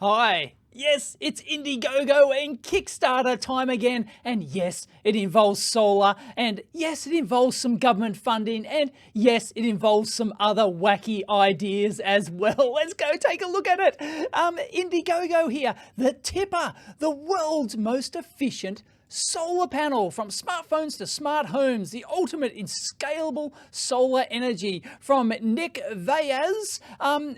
Hi. Yes, it's Indiegogo and Kickstarter time again. And yes, it involves solar. And yes, it involves some government funding. And yes, it involves some other wacky ideas as well. Let's go take a look at it. Indiegogo here, the TIPA, the world's most efficient solar panel. From smartphones to smart homes, the ultimate in scalable solar energy. From Nick Vayaz,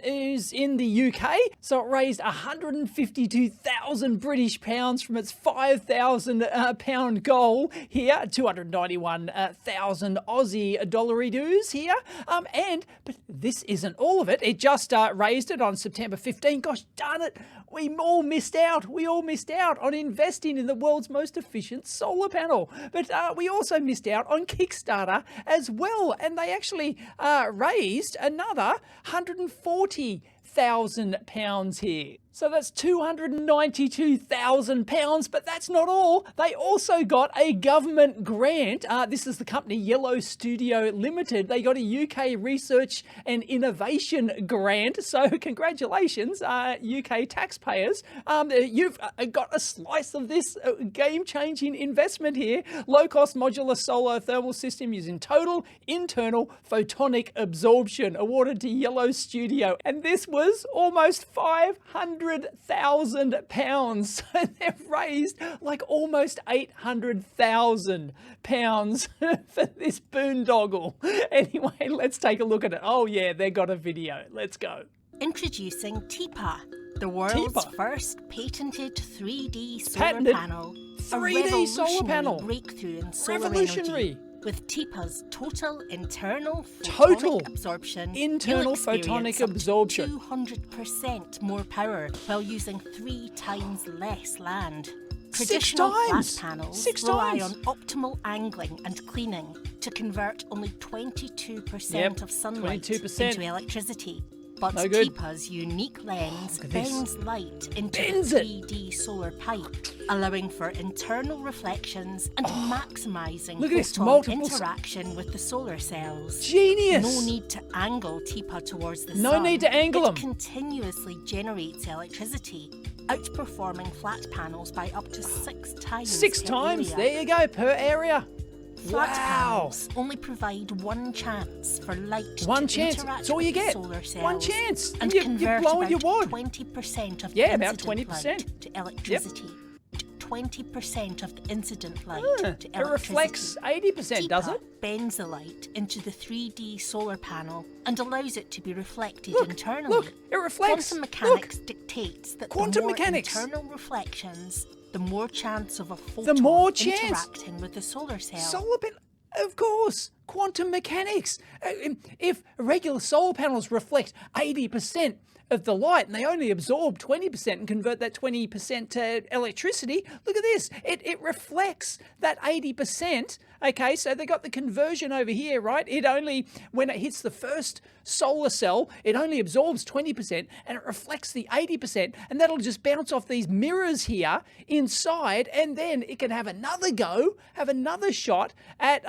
is in the UK. So it raised 152,000 British pounds from its 5,000 pound goal here, 291,000 Aussie dollary-doos here. But this isn't all of it. It just raised it on September 15. Gosh darn it. We all missed out. We all missed out on investing in the world's most efficient solar panel. But we also missed out on Kickstarter as well. And they actually raised another £140,000 here. So that's £292,000, but that's not all. They also got a government grant. This is the company Yellow Studio Limited. They got a UK Research and Innovation grant. So congratulations, UK taxpayers. You've got a slice of this game-changing investment here. Low-cost modular solar thermal system using total internal photonic absorption, awarded to Yellow Studio. And this was almost £500,000. So they've raised like almost £800,000 for this boondoggle. Anyway, let's take a look at it. Oh yeah, they got a video. Let's go. Introducing TIPA, the world's first patented 3D solar panel. 3D solar panel. Breakthrough in solar energy. With TIPA's total internal absorption, internal photonic absorption, 200% more power while using 3 times less land. 6 times. Flat panels 6 rely times. on optimal angling and cleaning to convert only 22% of sunlight into electricity. But TIPA's unique lens bends light into a 3D solar pipe, allowing for internal reflections and maximising photon interaction with the solar cells. Genius! No need to angle TIPA towards the sun. No need to angle them. It continuously generates electricity, outperforming flat panels by up to 6 times. 6 times? Area. There you go, per area. Flat panels only provide one chance for light to interact That's all you with get. Solar cells. One chance. And you're blowing your wad. 20% of about incident 20% light to electricity. 20% of the incident light to electricity. It reflects 80%, does it? Bends the light into the 3D solar panel and allows it to be reflected internally. Look, it reflects. Quantum mechanics dictates that the more mechanics. internal reflections, the more chance of a photon interacting with the solar cell. Solar panel, of course. Quantum mechanics. If regular solar panels reflect 80% of the light and they only absorb 20% and convert that 20% to electricity, look at this. It reflects that 80%. Okay, so they got the conversion over here, right? It only, when it hits the first solar cell, it only absorbs 20% and it reflects the 80%, and that'll just bounce off these mirrors here inside, and then it can have another go, have another shot at,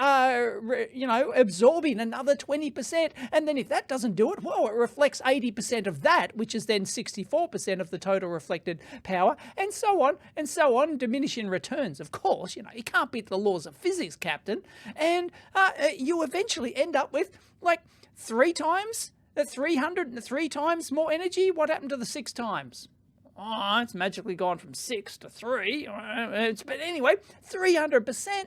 absorbing another 20%, and then if that doesn't do it, well, it reflects 80% of that, which is then 64% of the total reflected power, and so on, diminishing returns. Of course, you can't beat the laws of physics, Captain. And you eventually end up with like 3 times, 303 times more energy. What happened to the 6 times? Oh, it's magically gone from 6 to 3. But anyway, 300%,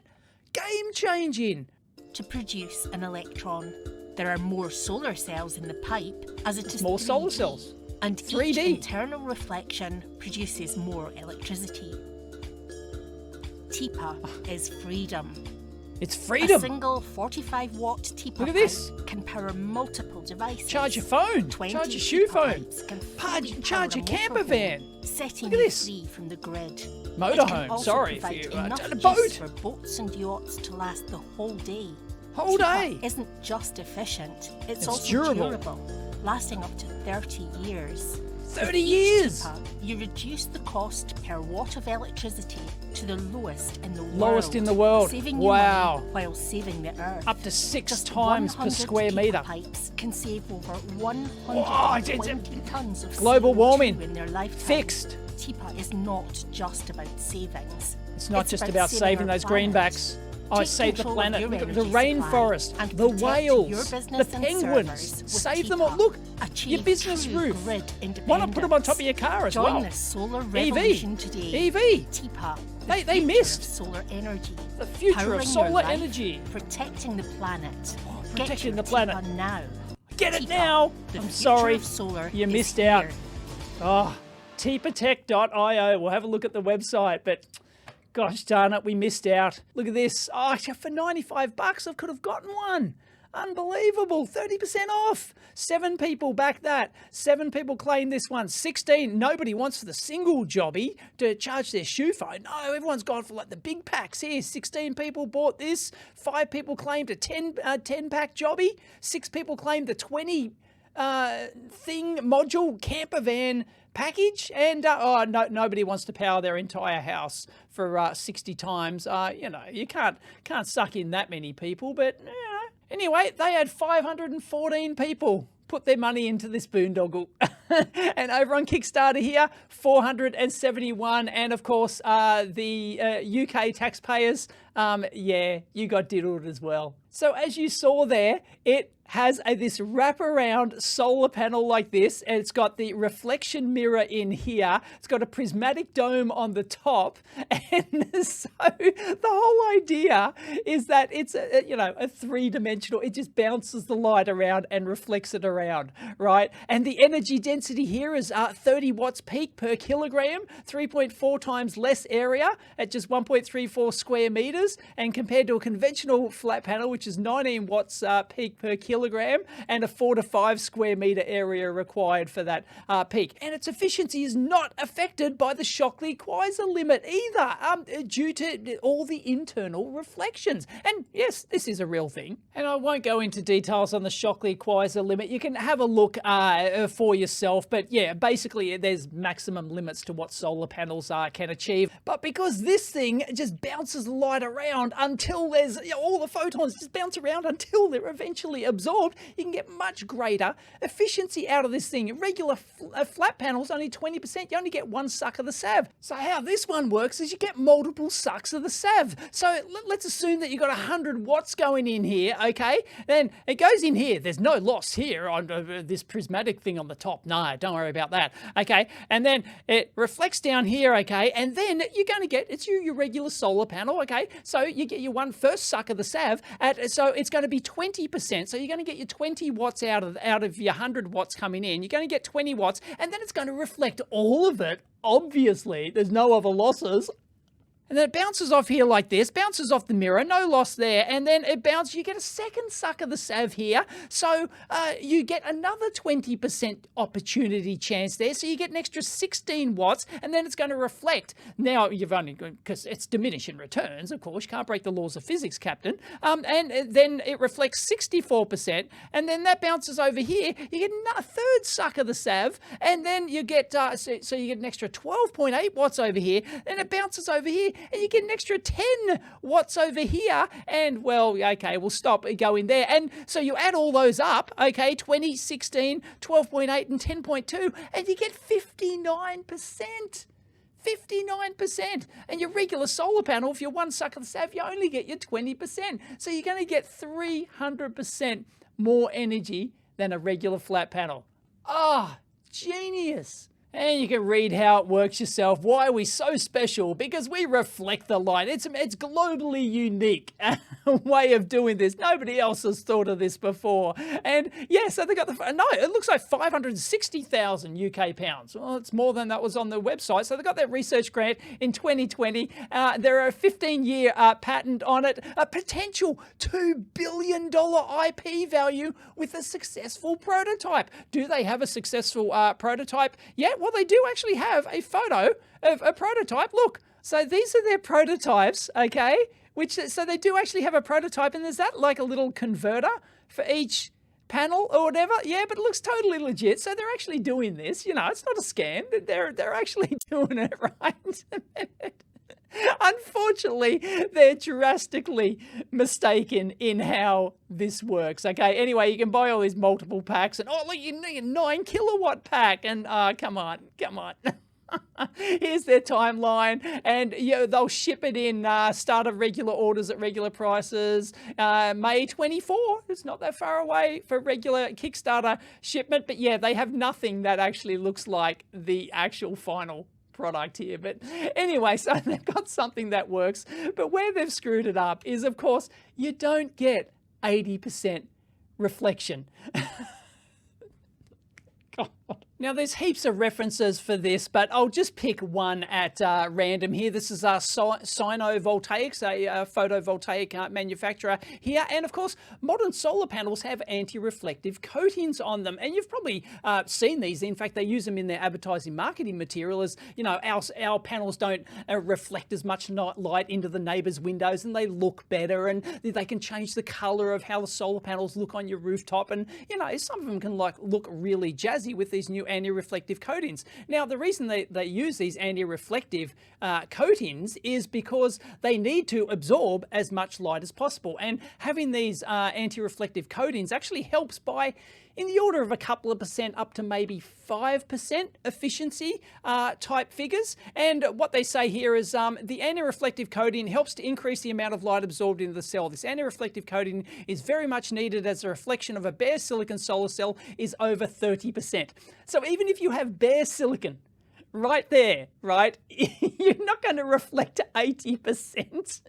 game changing. To produce an electron, there are more solar cells in the pipe, as it is more 3D, solar cells. And 3D. Each internal reflection produces more electricity. TIPA is freedom. It's freedom. A single 45-watt TIPA pipe can power multiple devices. Charge your phone. Charge your shoe phone. Charge your camper van. Setting you free from the grid. Motorhome. Sorry, if you a boat. For boats and yachts to last the whole day. Whole day. TIPA isn't just efficient. It's also durable. lasting up to 30 years. 30 years. TIPA, you reduce the cost per watt of electricity to the lowest in the world. Lowest in the world. Saving you Wow. money while saving the earth. Up to 6 Just times per 100 square TIPA meter. pipes can save over Oh, 120 tons of global CO2 warming. in their lifetime. Fixed. TIPA is not just about savings. It's not just about saving our those planet. greenbacks. Oh, Take save the control of planet. your The energy rainforest, supply and the protect your whales, business the and penguins. servers with Save them all. TIPA. Look, Achieve your business true roof. grid Why not put them on top of independence? your car as Join well? the solar revolution today. EV. TIPA. They future missed. of solar energy. The future of Powering your solar life, energy. Protecting the planet. Protecting Get the your planet. TIPA now. Get it TIPA, now. the I'm future sorry. of solar You is missed out. here. Oh, tipatech.io. We'll have a look at the website, but gosh darn it, we missed out. Look at this. Oh, for $95, I could have gotten one. Unbelievable. 30% off. 7 people back that. 7 people claim this one. 16. Nobody wants for the single jobby to charge their shoe phone. No, everyone's gone for like the big packs here. 16 people bought this. 5 people claimed a 10-pack jobby. 6 people claimed the 20 thing module camper van package, and nobody wants to power their entire house for 60 times. You can't suck in that many people, but anyway, they had 514 people put their money into this boondoggle. And over on Kickstarter here, 471. And of course, the UK taxpayers, you got diddled as well. So as you saw there, it has this wraparound solar panel like this, and it's got the reflection mirror in here. It's got a prismatic dome on the top, and so the whole idea is that it's a three-dimensional. It just bounces the light around and reflects it around, right? And the energy density here is 30 watts peak per kilogram, 3.4 times less area at just 1.34 square meters, and compared to a conventional flat panel, which is 19 watts peak per kilogram, and a 4 to 5 square meter area required for that peak. And its efficiency is not affected by the Shockley Queisser Limit either, due to all the internal reflections. And yes, this is a real thing. And I won't go into details on the Shockley Queisser Limit. You can have a look for yourself. But yeah, basically there's maximum limits to what solar panels can achieve. But because this thing just bounces the light around until there's all the photons just bounce around until they're eventually absorbed, you can get much greater efficiency out of this thing. Regular flat panels, only 20%, you only get 1 suck of the sav. So how this one works is you get multiple sucks of the sav. So let's assume that you've got 100 watts going in here, okay? Then it goes in here. There's no loss here on this prismatic thing on the top. No, don't worry about that, okay? And then it reflects down here, okay? And then you're going to get, it's your regular solar panel, okay? So you get your first suck of the sav, so it's going to be 20%. So you're going to get your 20 watts out of your 100 watts coming in. You're going to get 20 watts, and then it's going to reflect all of it. Obviously, there's no other losses. And then it bounces off here like this, bounces off the mirror, no loss there, and then it bounces, you get a second suck of the sav here, so you get another 20% opportunity chance there, so you get an extra 16 watts, and then it's going to reflect. Now, you've only, because it's diminishing returns, of course, you can't break the laws of physics, Captain, and then it reflects 64%, and then that bounces over here, you get a third suck of the sav, and then you get, so you get an extra 12.8 watts over here, then it bounces over here, and you get an extra 10 watts over here, and well, okay, we'll stop going there. And so you add all those up, okay, 20, 16, 12.8, and 10.2, and you get 59%. 59%. And your regular solar panel, if you're 1 suck of the sav, you only get your 20%. So you're going to get 300% more energy than a regular flat panel. Ah, genius. And you can read how it works yourself. Why are we so special? Because we reflect the light. It's globally unique way of doing this. Nobody else has thought of this before. And yeah, so they got it looks like 560,000 UK pounds. Well, it's more than that was on the website. So they got that research grant in 2020. There are a 15-year patent on it, a potential $2 billion IP value with a successful prototype. Do they have a successful prototype? Yeah, well, they do actually have a photo of a prototype. Look, so these are their prototypes, okay? So they do actually have a prototype, and there's that like a little converter for each panel or whatever. Yeah, but it looks totally legit. So they're actually doing this. You know, it's not a scam. They're actually doing it, right? Unfortunately, they're drastically mistaken in how this works. Okay, anyway, you can buy all these multiple packs, and oh, look, you need a 9 kilowatt pack, and come on. Here's their timeline, and they'll ship it in start of regular orders at regular prices. May 24, it's not that far away for regular Kickstarter shipment, but yeah, they have nothing that actually looks like the actual final product here. But anyway, so they've got something that works, but where they've screwed it up is, of course, you don't get 80% reflection. God. Now, there's heaps of references for this, but I'll just pick one at random here. This is Sinovoltaics, a photovoltaic manufacturer here. And of course, modern solar panels have anti-reflective coatings on them. And you've probably seen these. In fact, they use them in their advertising marketing material as, you know, our panels don't reflect as much light into the neighbor's windows, and they look better, and they can change the color of how the solar panels look on your rooftop. And, you know, some of them can look really jazzy with these new anti-reflective coatings. Now, the reason they use these anti-reflective coatings is because they need to absorb as much light as possible. And having these anti-reflective coatings actually helps by in the order of a couple of percent up to maybe 5% efficiency type figures. And what they say here is the anti-reflective coating helps to increase the amount of light absorbed into the cell. This anti-reflective coating is very much needed as the reflection of a bare silicon solar cell is over 30%. So even if you have bare silicon right there, right, you're not going to reflect 80%.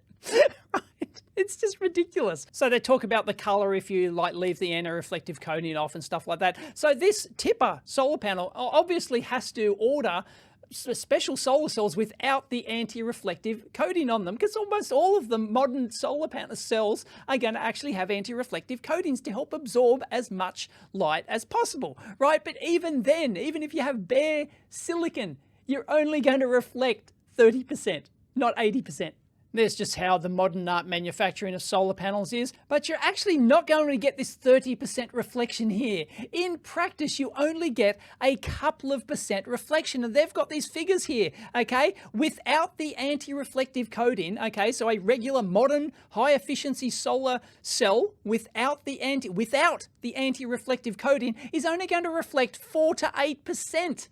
Right? It's just ridiculous. So they talk about the color if you leave the anti-reflective coating off and stuff like that. So this TIPA solar panel obviously has to order special solar cells without the anti-reflective coating on them, because almost all of the modern solar panel cells are going to actually have anti-reflective coatings to help absorb as much light as possible, right? But even then, even if you have bare silicon, you're only going to reflect 30%, not 80%. There's just how the modern manufacturing of solar panels is, but you're actually not going to get this 30% reflection here. In practice, you only get a couple of percent reflection, and they've got these figures here, okay? Without the anti-reflective coating, okay, so a regular modern high-efficiency solar cell without the anti-reflective coating is only going to reflect 4 to 8%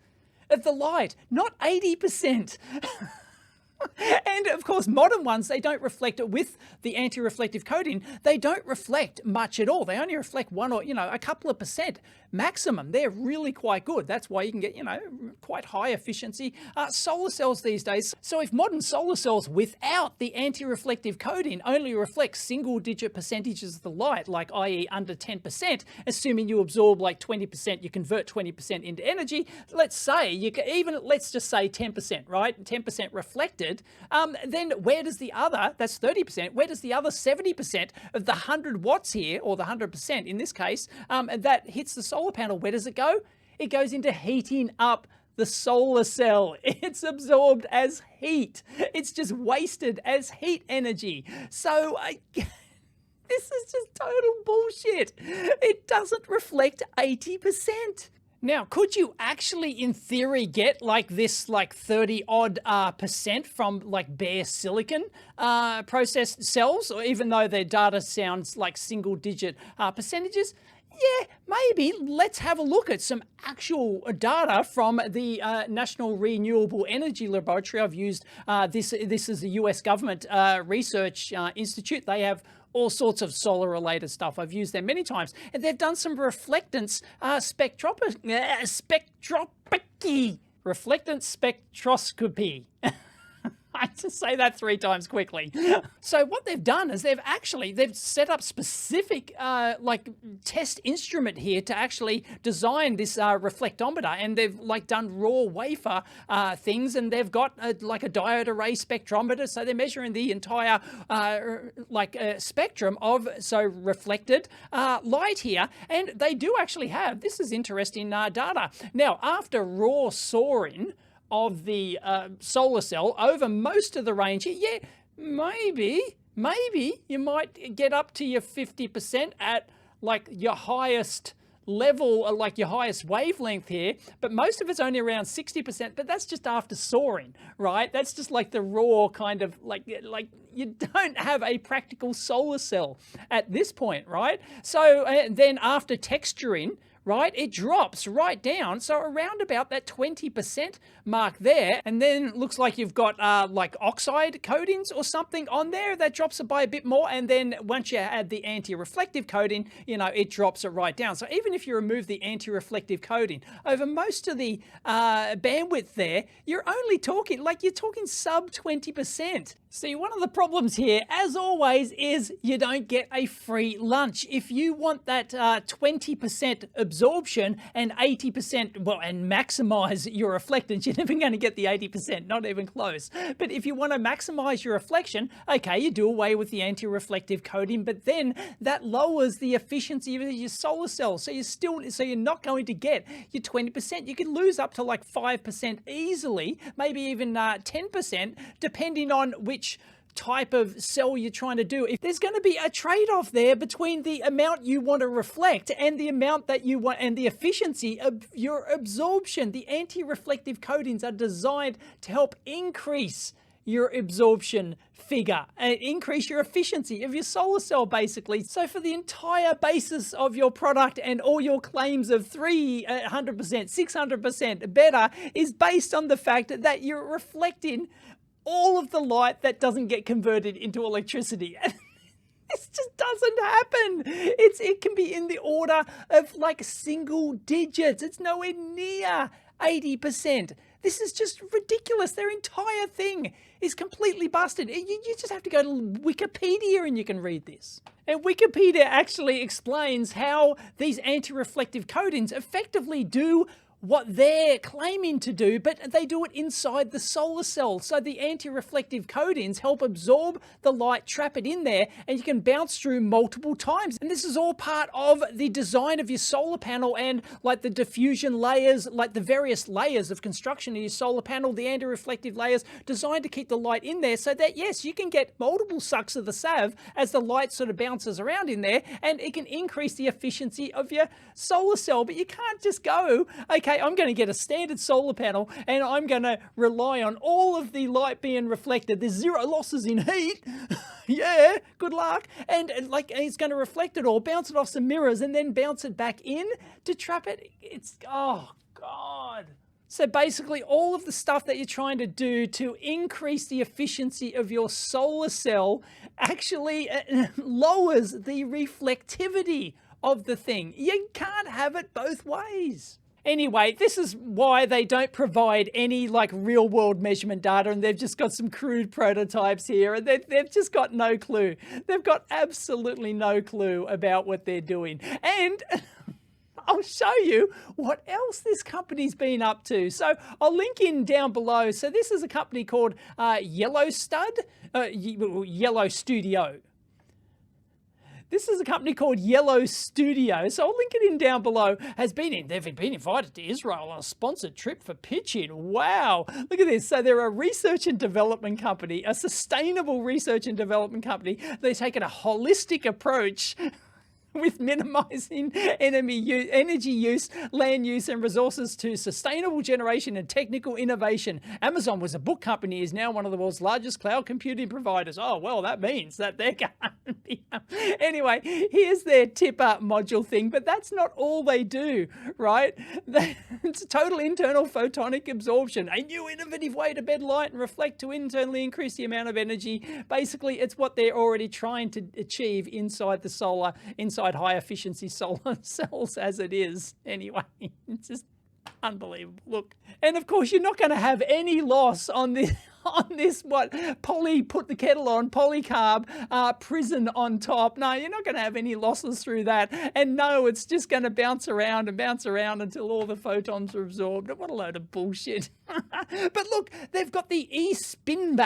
of the light, not 80%. And of course, modern ones, they don't reflect it with the anti-reflective coating. They don't reflect much at all. They only reflect 1 or, a couple of percent maximum. They're really quite good. That's why you can get, quite high efficiency solar cells these days. So if modern solar cells without the anti-reflective coating only reflect single-digit percentages of the light, like i.e. under 10%, assuming you absorb like 20%, you convert 20% into energy, let's just say 10%, right? 10% reflected, then where does the other, that's 30%, where does the other 70% of the 100 watts here, or the 100% in this case, that hits the solar panel, where does it go? It goes into heating up the solar cell. It's absorbed as heat. It's just wasted as heat energy. So this is just total bullshit. It doesn't reflect 80%. Now, could you actually, in theory, get this 30 odd percent from bare silicon processed cells, or even though their data sounds like single digit percentages? Yeah, maybe. Let's have a look at some actual data from the National Renewable Energy Laboratory. I've used this is the US government research institute. They have all sorts of solar related stuff. I've used them many times, and they've done some reflectance spectroscopy. I just say that 3 times quickly. So what they've done is they've set up specific test instrument here to actually design this reflectometer, and they've done raw wafer things, and they've got a diode array spectrometer, so they're measuring the entire spectrum of reflected light here, and they do actually have, this is interesting data. Now, after raw soaring of the solar cell over most of the range, maybe you might get up to your 50% at like your highest level, or like your highest wavelength here, but most of it's only around 60%, but that's just after soaring, right? That's just like the raw kind of like you don't have a practical solar cell at this point, right? So then after texturing, right, it drops right down, so around about that 20% mark there, and then looks like you've got like oxide coatings or something on there that drops it by a bit more, and then once you add the anti-reflective coating, you know, it drops it right down. So even if you remove the anti-reflective coating over most of the bandwidth there, you're only talking, like you're talking sub 20%. See, one of the problems here, as always, is you don't get a free lunch. If you want that 20% absorption and 80%, well, and maximize your reflectance, you're never going to get the 80%, not even close. But if you want to maximize your reflection, okay, you do away with the anti-reflective coating, but then that lowers the efficiency of your solar cell. So you're not going to get your 20%. You can lose up to like 5% easily, maybe even 10%, depending on which type of cell you're trying to do. If there's going to be a trade-off there between the amount you want to reflect and the amount that you want and the efficiency of your absorption. The anti-reflective coatings are designed to help increase your absorption figure and increase your efficiency of your solar cell, basically. So for the entire basis of your product and all your claims of 300%, 600% better is based on the fact that you're reflecting all of the light that doesn't get converted into electricity. This just doesn't happen. It can be in the order of like single digits. It's nowhere near 80%. This is just ridiculous. Their entire thing is completely busted. You just have to go to Wikipedia and you can read this. And Wikipedia actually explains how these anti-reflective coatings effectively do what they're claiming to do, but they do it inside the solar cell. So the anti-reflective coatings help absorb the light, trap it in there, and you can bounce through multiple times. And this is all part of the design of your solar panel and like the diffusion layers, like the various layers of construction of your solar panel, the anti-reflective layers designed to keep the light in there so that, yes, you can get multiple sucks of the salve as the light sort of bounces around in there, and it can increase the efficiency of your solar cell. But you can't just go, okay, I'm going to get a standard solar panel and I'm going to rely on all of the light being reflected. There's zero losses in heat. Yeah, good luck. And like it's going to reflect it all, bounce it off some mirrors, and then bounce it back in to trap it. It's, oh God. So basically all of the stuff that you're trying to do to increase the efficiency of your solar cell actually lowers the reflectivity of the thing. You can't have it both ways. Anyway, this is why they don't provide any like real world measurement data, and they've just got some crude prototypes here, and they've just got no clue. They've got absolutely no clue about what they're doing. And I'll show you what else this company's been up to. So I'll link in down below. So this is a company called Yellow Studio. This is a company called Yellow Studio. So I'll link it in down below. They've been invited to Israel on a sponsored trip for pitching. Wow. Look at this. So they're a research and development company, a sustainable research and development company. They've taken a holistic approach with minimizing energy use, land use, and resources to sustainable generation and technical innovation. Amazon was a book company, is now one of the world's largest cloud computing providers. Oh, well, that means that they're going to be... Anyway, here's their TIPA module thing, but that's not all they do, right? It's total internal photonic absorption, a new innovative way to bend light and reflect to internally increase the amount of energy. Basically, it's what they're already trying to achieve inside the solar, inside high efficiency solar cells as it is. Anyway, it's just unbelievable. Look, and of course you're not going to have any loss on this what put the kettle on polycarb prison on top. No, you're not going to have any losses through that. And no, it's just going to bounce around until all the photons are absorbed. What a load of bullshit. But look, they've got the spin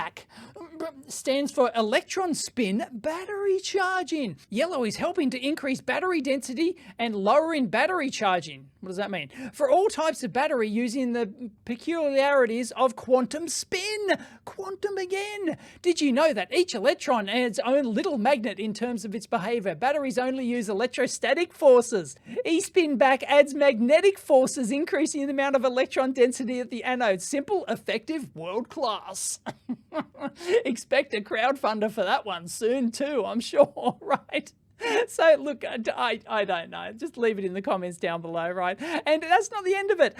stands for Electron Spin Battery Charging. Yellow is helping to increase battery density and lowering battery charging. What does that mean? For all types of battery using the peculiarities of quantum spin. Quantum again. Did you know that each electron has its own little magnet in terms of its behavior? Batteries only use electrostatic forces. E-spin back adds magnetic forces, increasing the amount of electron density at the anode. Simple, effective, world class. Expect a crowdfunder for that one soon too, I'm sure, right? So look, I don't know. Just leave it in the comments down below, right? And that's not the end of it.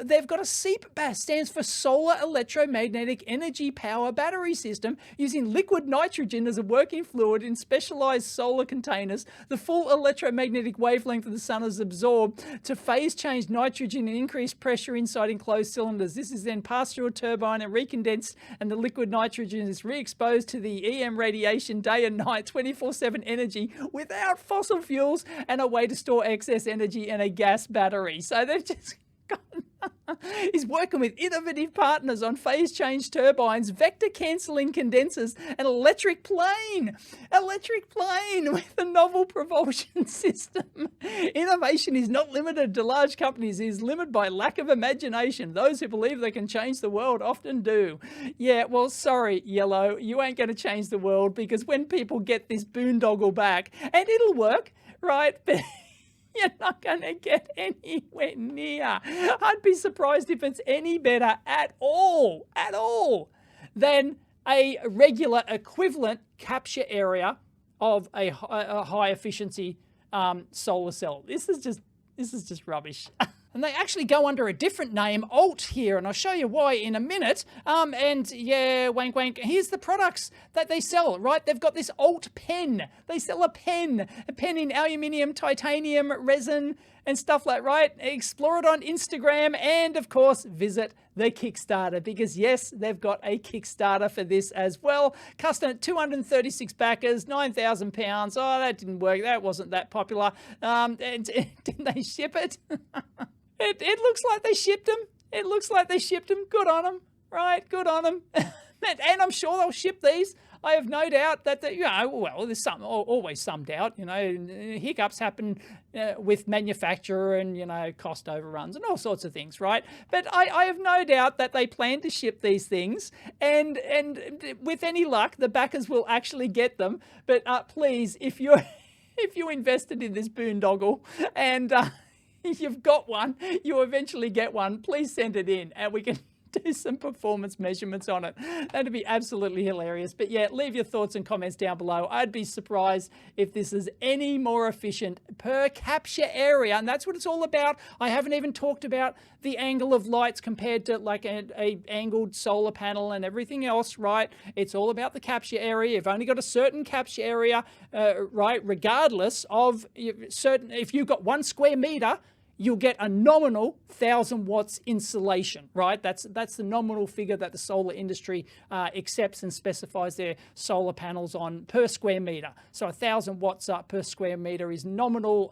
They've got a SEEP, stands for Solar Electromagnetic Energy Power Battery System, using liquid nitrogen as a working fluid in specialized solar containers. The full electromagnetic wavelength of the sun is absorbed to phase change nitrogen and increase pressure inside enclosed cylinders. This is then passed through a turbine and recondensed, and the liquid nitrogen is re-exposed to the EM radiation day and night, 24/7 energy without fossil fuels, and a way to store excess energy in a gas battery. So they've just got... He's working with innovative partners on phase change turbines, vector cancelling condensers, and electric plane with a novel propulsion system. Innovation is not limited to large companies. It is limited by lack of imagination. Those who believe they can change the world often do. Yeah, well, sorry, Yellow, you ain't going to change the world, because when people get this boondoggle back, and it'll work, right? But you're not going to get anywhere near. I'd be surprised if it's any better at all than a regular equivalent capture area of a high efficiency solar cell. This is just rubbish. And they actually go under a different name, Alt, here, and I'll show you why in a minute. And yeah, wank wank. Here's the products that they sell, right? They've got this Alt pen. They sell a pen in aluminium, titanium, resin, and stuff like that, right? Explore it on Instagram, and of course, visit the Kickstarter, because yes, they've got a Kickstarter for this as well. Custom 236 backers, £9,000. Oh, that didn't work. That wasn't that popular. And didn't they ship it? It looks like they shipped them. It looks like they shipped them. Good on them, right? Good on them. And I'm sure they'll ship these. I have no doubt that, well, there's always some doubt, hiccups happen with manufacturer and, cost overruns and all sorts of things, right? But I have no doubt that they plan to ship these things, and with any luck, the backers will actually get them. But please, if you invested in this boondoggle and you've got one, you eventually get one, please send it in and we can do some performance measurements on it. That'd be absolutely hilarious. But yeah, leave your thoughts and comments down below. I'd be surprised if this is any more efficient per capture area, and that's what it's all about. I haven't even talked about the angle of lights compared to like a angled solar panel and everything else, right? It's all about the capture area. You've only got a certain capture area, right? Regardless of if you've got 1 square meter, you'll get a nominal 1,000 watts insulation, right? That's the nominal figure that the solar industry accepts and specifies their solar panels on per square meter. So 1,000 watts per square meter is nominal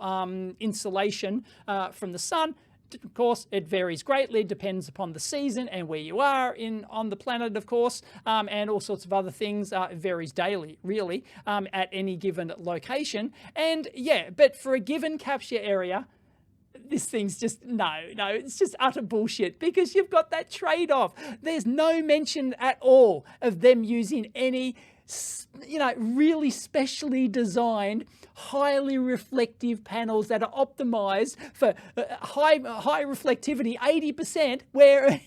insulation from the sun. Of course, it varies greatly, depends upon the season and where you are on the planet, of course, and all sorts of other things. It varies daily, really, at any given location. And yeah, but for a given capture area, this thing's just, no, it's just utter bullshit, because you've got that trade-off. There's no mention at all of them using any, really specially designed, highly reflective panels that are optimized for high reflectivity, 80%, where,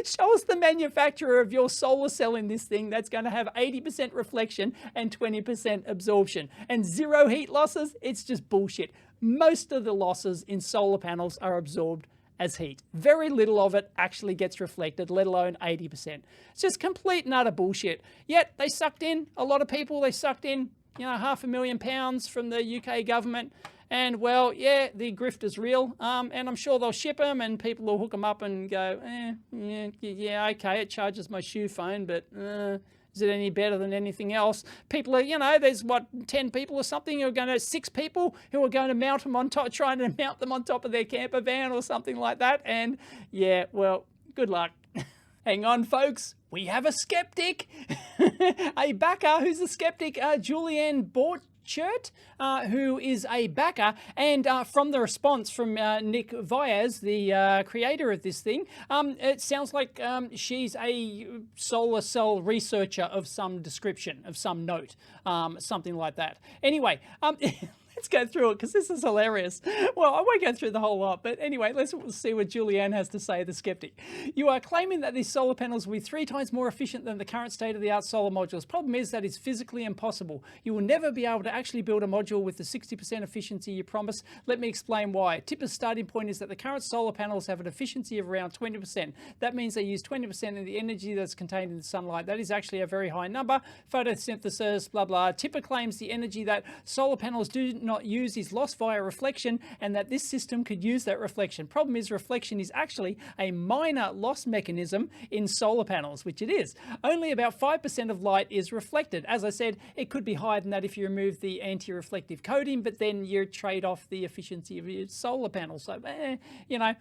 show us the manufacturer of your solar cell in this thing that's going to have 80% reflection and 20% absorption and 0 heat losses. It's just bullshit. Most of the losses in solar panels are absorbed as heat. Very little of it actually gets reflected, let alone 80%. It's just complete and utter bullshit. Yet they sucked in a lot of people. They sucked in, £500,000 from the UK government. And well, yeah, the grift is real. And I'm sure they'll ship them and people will hook them up and go, yeah, okay, it charges my shoe phone, but is it any better than anything else? People are, there's 10 people or something who are going to, 6 people who are going to mount them on top, trying to mount them on top of their camper van or something like that. And yeah, well, good luck. hang on, folks. We have a skeptic, a backer who's a skeptic, Julianne Borchert, who is a backer. And from the response from Nick Vyas, the creator of this thing, it sounds like she's a solar cell researcher of some description, of some note, something like that. Anyway, let's go through it because this is hilarious. Well, I won't go through the whole lot, but anyway, let's see what Julianne has to say, the skeptic. You are claiming that these solar panels will be 3 times more efficient than the current state-of-the-art solar modules. Problem is that it's physically impossible. You will never be able to actually build a module with the 60% efficiency you promise. Let me explain why. TIPA's starting point is that the current solar panels have an efficiency of around 20%. That means they use 20% of the energy that's contained in the sunlight. That is actually a very high number. Photosynthesis, blah, blah. TIPA claims the energy that solar panels do not use is lost via reflection, and that this system could use that reflection. Problem is, reflection is actually a minor loss mechanism in solar panels, which it is. Only about 5% of light is reflected. As I said, it could be higher than that if you remove the anti-reflective coating, but then you trade off the efficiency of your solar panels. So, you know,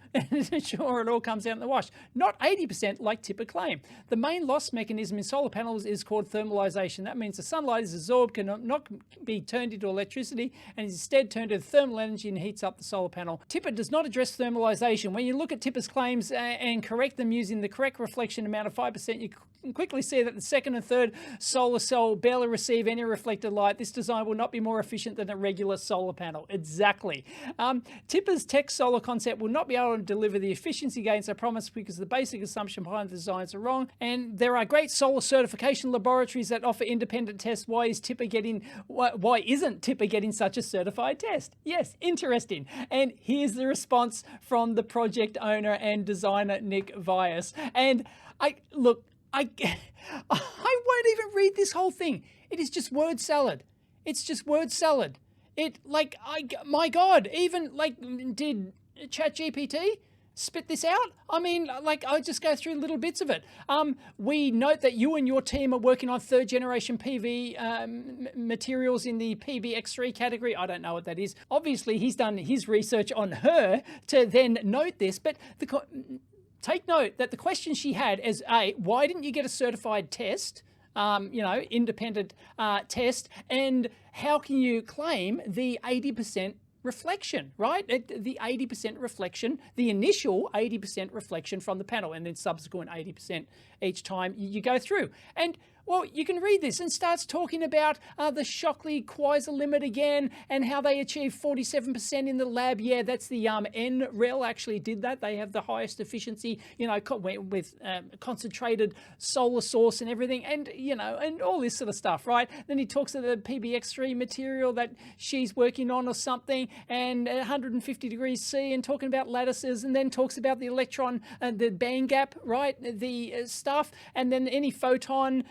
sure, it all comes out in the wash. Not 80% like TIPA claim. The main loss mechanism in solar panels is called thermalization. That means the sunlight is absorbed, cannot be turned into electricity, and is instead turned into thermal energy and heats up the solar panel. TIPA does not address thermalization. When you look at TIPA's claims and correct them using the correct reflection amount of 5%, you can quickly see that the second and third solar cell barely receive any reflected light. This design will not be more efficient than a regular solar panel. Exactly. TIPA's tech solar concept will not be able to deliver the efficiency gains I promised because the basic assumption behind the designs are wrong. And there are great solar certification laboratories that offer independent tests. Why isn't TIPA getting such a certified test? Yes, interesting. And here's the response from the project owner and designer Nick Vyas. And I won't even read this whole thing. It is just word salad. It's just word salad. My God, even did ChatGPT spit this out? I mean, I just go through little bits of it. We note that you and your team are working on 3rd generation PV materials in the PBX3 category. I don't know what that is. Obviously, he's done his research on her to then note this, but take note that the question she had is, A, why didn't you get a certified test? Independent test, and how can you claim the 80% reflection, right? The 80% reflection, the initial 80% reflection from the panel, and then subsequent 80% each time you go through. And well, you can read this and starts talking about the Shockley Queisser Limit again and how they achieved 47% in the lab. Yeah, that's the NREL actually did that. They have the highest efficiency, with concentrated solar source and everything, and, and all this sort of stuff, right? Then he talks of the PBX3 material that she's working on or something, and 150 degrees C, and talking about lattices, and then talks about the electron, the band gap, right? The stuff, and then any photon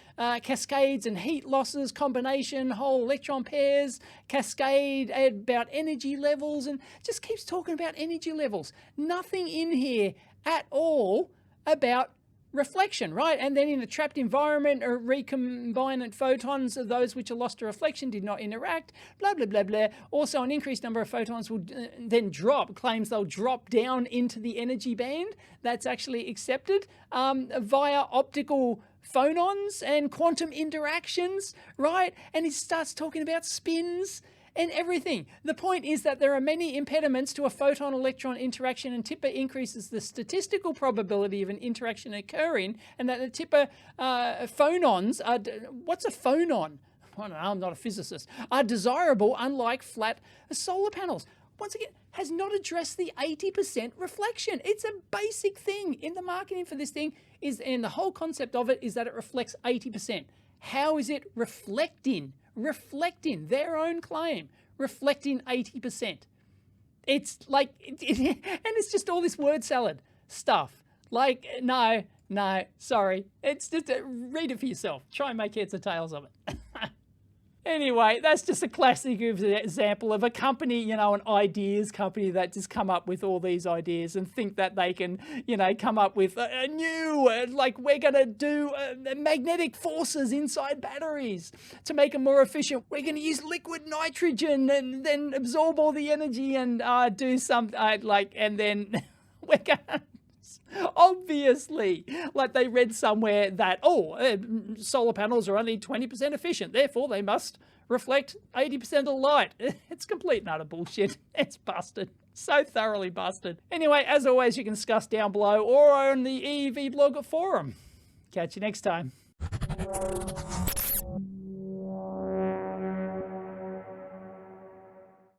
cascades and heat losses, combination, whole electron pairs, cascade, about energy levels, and just keeps talking about energy levels. Nothing in here at all about reflection, right? And then in a trapped environment, or recombinant photons, those which are lost to reflection did not interact, blah, blah, blah, blah. Also, an increased number of photons will then claims they'll drop down into the energy band. That's actually accepted via optical phonons and quantum interactions, right? And he starts talking about spins and everything. The point is that there are many impediments to a photon-electron interaction, and TIPA increases the statistical probability of an interaction occurring, and that the TIPA phonons are... What's a phonon? I don't know, I'm not a physicist. Are desirable, unlike flat solar panels. Once again, has not addressed the 80% reflection. It's a basic thing in the marketing for this thing, and the whole concept of it is that it reflects 80%. How is it reflecting their own claim, reflecting 80%? It's like, and it's just all this word salad stuff. No, sorry. It's just, read it for yourself. Try and make heads or tails of it. Anyway, that's just a classic example of a company, an ideas company that just come up with all these ideas and think that they can, come up with a new, we're going to do magnetic forces inside batteries to make them more efficient. We're going to use liquid nitrogen and then absorb all the energy and do some, and then we're going to Obviously. Like they read somewhere that, solar panels are only 20% efficient, therefore they must reflect 80% of light. It's complete and utter bullshit. It's busted. So thoroughly busted. Anyway, as always, you can discuss down below or on the EEVblog forum. Catch you next time.